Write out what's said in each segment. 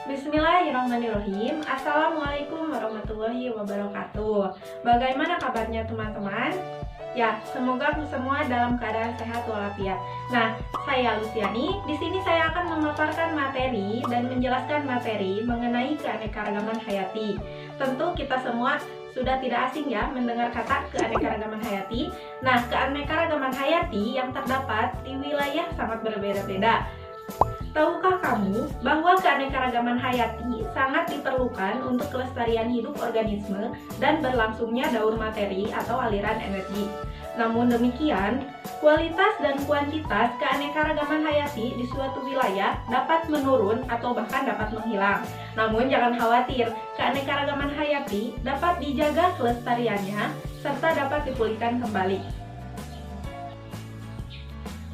Bismillahirrahmanirrahim. Assalamualaikum warahmatullahi wabarakatuh. Bagaimana kabarnya teman-teman? Ya, semoga semua dalam keadaan sehat walafiat. Nah, saya Luciani. Di sini saya akan memaparkan materi dan menjelaskan materi mengenai keanekaragaman hayati. Tentu kita semua sudah tidak asing ya mendengar kata keanekaragaman hayati. Nah, keanekaragaman hayati yang terdapat di wilayah sangat berbeda-beda. Tahukah kamu bahwa keanekaragaman hayati sangat diperlukan untuk kelestarian hidup organisme dan berlangsungnya daur materi atau aliran energi? Namun demikian, kualitas dan kuantitas keanekaragaman hayati di suatu wilayah dapat menurun atau bahkan dapat menghilang. Namun jangan khawatir, keanekaragaman hayati dapat dijaga kelestariannya serta dapat dipulihkan kembali.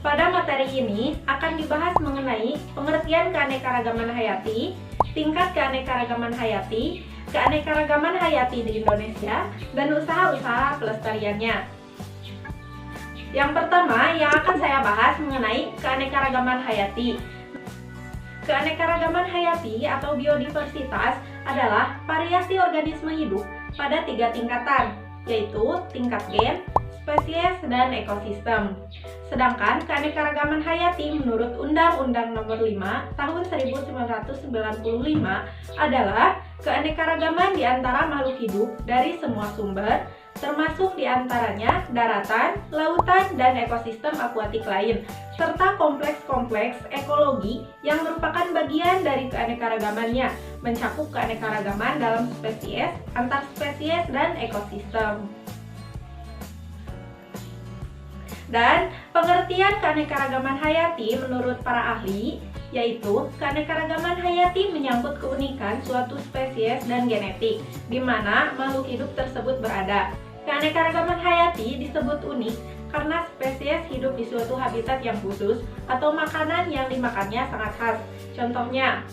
Pada materi ini akan dibahas mengenai pengertian keanekaragaman hayati, tingkat keanekaragaman hayati, keanekaragaman hayati di Indonesia, dan usaha-usaha pelestariannya. Yang pertama yang akan saya bahas mengenai keanekaragaman hayati. Keanekaragaman hayati atau biodiversitas adalah variasi organisme hidup pada 3 tingkatan, yaitu tingkat gen, spesies, dan ekosistem. Sedangkan keanekaragaman hayati menurut Undang-Undang Nomor 5 Tahun 1995 adalah keanekaragaman di antara makhluk hidup dari semua sumber, termasuk di antaranya daratan, lautan, dan ekosistem akuatik lain, serta kompleks-kompleks ekologi yang merupakan bagian dari keanekaragamannya, mencakup keanekaragaman dalam spesies, antar spesies, dan ekosistem. Dan pengertian keanekaragaman hayati menurut para ahli, yaitu keanekaragaman hayati menyangkut keunikan suatu spesies dan genetik, di mana makhluk hidup tersebut berada. Keanekaragaman hayati disebut unik karena spesies hidup di suatu habitat yang khusus atau makanan yang dimakannya sangat khas. Contohnya,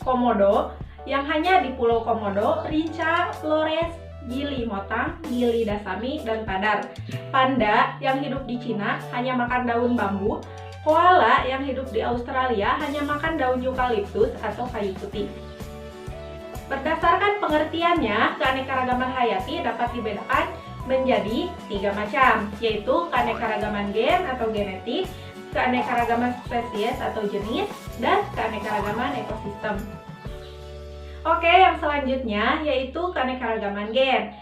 komodo yang hanya di Pulau Komodo, Rinca, Flores, Gili Motang, Gili Dasami, dan Padar. Panda yang hidup di Cina hanya makan daun bambu. Koala yang hidup di Australia hanya makan daun eukaliptus atau kayu putih. Berdasarkan pengertiannya, keanekaragaman hayati dapat dibedakan menjadi 3 macam, yaitu keanekaragaman gen atau genetik, keanekaragaman spesies atau jenis, dan keanekaragaman ekosistem. Oke, yang selanjutnya yaitu keanekaragaman gen.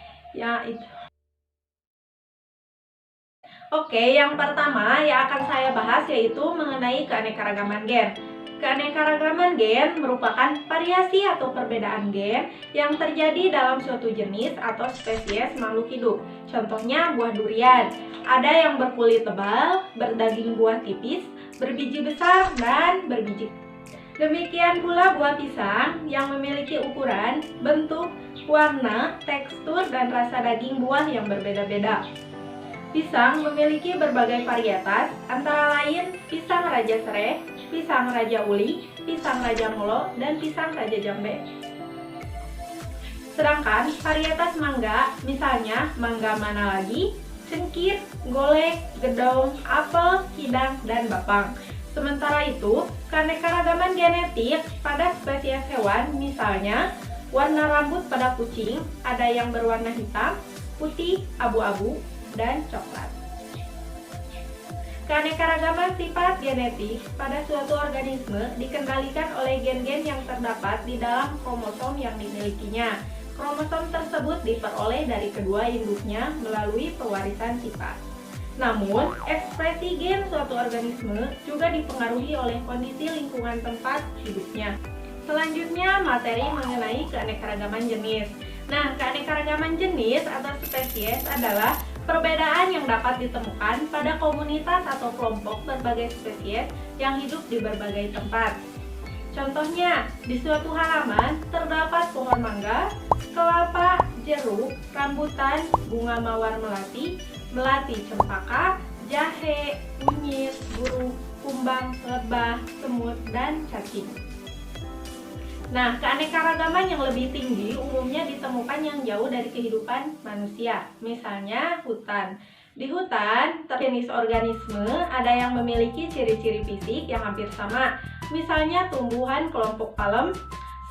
Yang pertama yang akan saya bahas yaitu mengenai keanekaragaman gen. Keanekaragaman gen merupakan variasi atau perbedaan gen yang terjadi dalam suatu jenis atau spesies makhluk hidup. Contohnya buah durian. Ada yang berkulit tebal, berdaging buah tipis, berbiji besar, dan berbiji. Demikian pula buah pisang yang memiliki ukuran, bentuk, warna, tekstur, dan rasa daging buah yang berbeda-beda. Pisang memiliki berbagai varietas, antara lain pisang Raja Serai, pisang Raja Uli, pisang Raja Molo, dan pisang Raja Jambe. Sedangkan varietas mangga, misalnya mangga mana lagi, cengkir, golek, gedong, apel, kidang, dan bapang. Sementara itu, keanekaragaman genetik pada spesies hewan, misalnya warna rambut pada kucing, ada yang berwarna hitam, putih, abu-abu, dan coklat. Keanekaragaman sifat genetik pada suatu organisme dikendalikan oleh gen-gen yang terdapat di dalam kromosom yang dimilikinya. Kromosom tersebut diperoleh dari kedua induknya melalui pewarisan sifat. Namun, ekspresi gen suatu organisme juga dipengaruhi oleh kondisi lingkungan tempat hidupnya. Selanjutnya, materi mengenai keanekaragaman jenis. Nah, keanekaragaman jenis atau spesies adalah perbedaan yang dapat ditemukan pada komunitas atau kelompok berbagai spesies yang hidup di berbagai tempat. Contohnya, di suatu halaman terdapat pohon mangga, kelapa, jeruk, rambutan, bunga mawar melati, melati cempaka, jahe, kunyit, burung, kumbang, lebah, semut, dan cacing. Nah, keanekaragaman yang lebih tinggi umumnya ditemukan yang jauh dari kehidupan manusia, misalnya hutan. Di hutan, jenis organisme ada yang memiliki ciri-ciri fisik yang hampir sama, misalnya tumbuhan kelompok palem,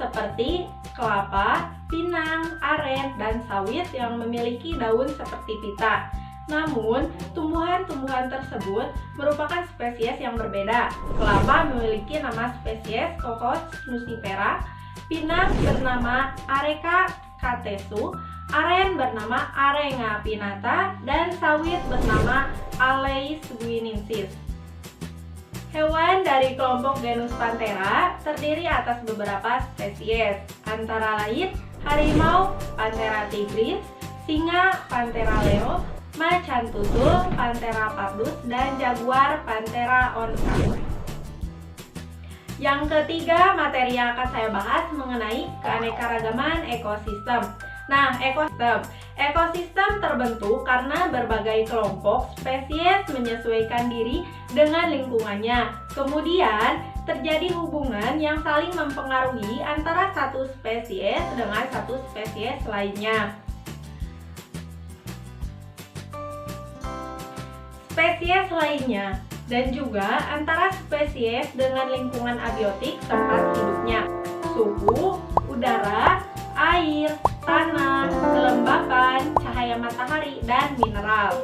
seperti kelapa, pinang, aren, dan sawit yang memiliki daun seperti pita. Namun, tumbuhan-tumbuhan tersebut merupakan spesies yang berbeda. Kelapa memiliki nama spesies Cocos nucifera, pinang bernama Areca catesu, aren bernama Arenga pinnata, dan sawit bernama Aloes guinensis. Hewan dari kelompok genus Panthera terdiri atas beberapa spesies, antara lain harimau Panthera tigris, singa Panthera leo, macan tutul Panthera pardus, dan jaguar Panthera onca. Yang ketiga, materi yang akan saya bahas mengenai keanekaragaman ekosistem. Nah, ekosistem terbentuk karena berbagai kelompok spesies menyesuaikan diri dengan lingkungannya. Kemudian, terjadi hubungan yang saling mempengaruhi antara satu spesies dengan satu spesies lainnya. Spesies lainnya dan juga antara spesies dengan lingkungan abiotik tempat hidupnya, suhu, udara, air, tanah, kelembapan, cahaya matahari, dan mineral.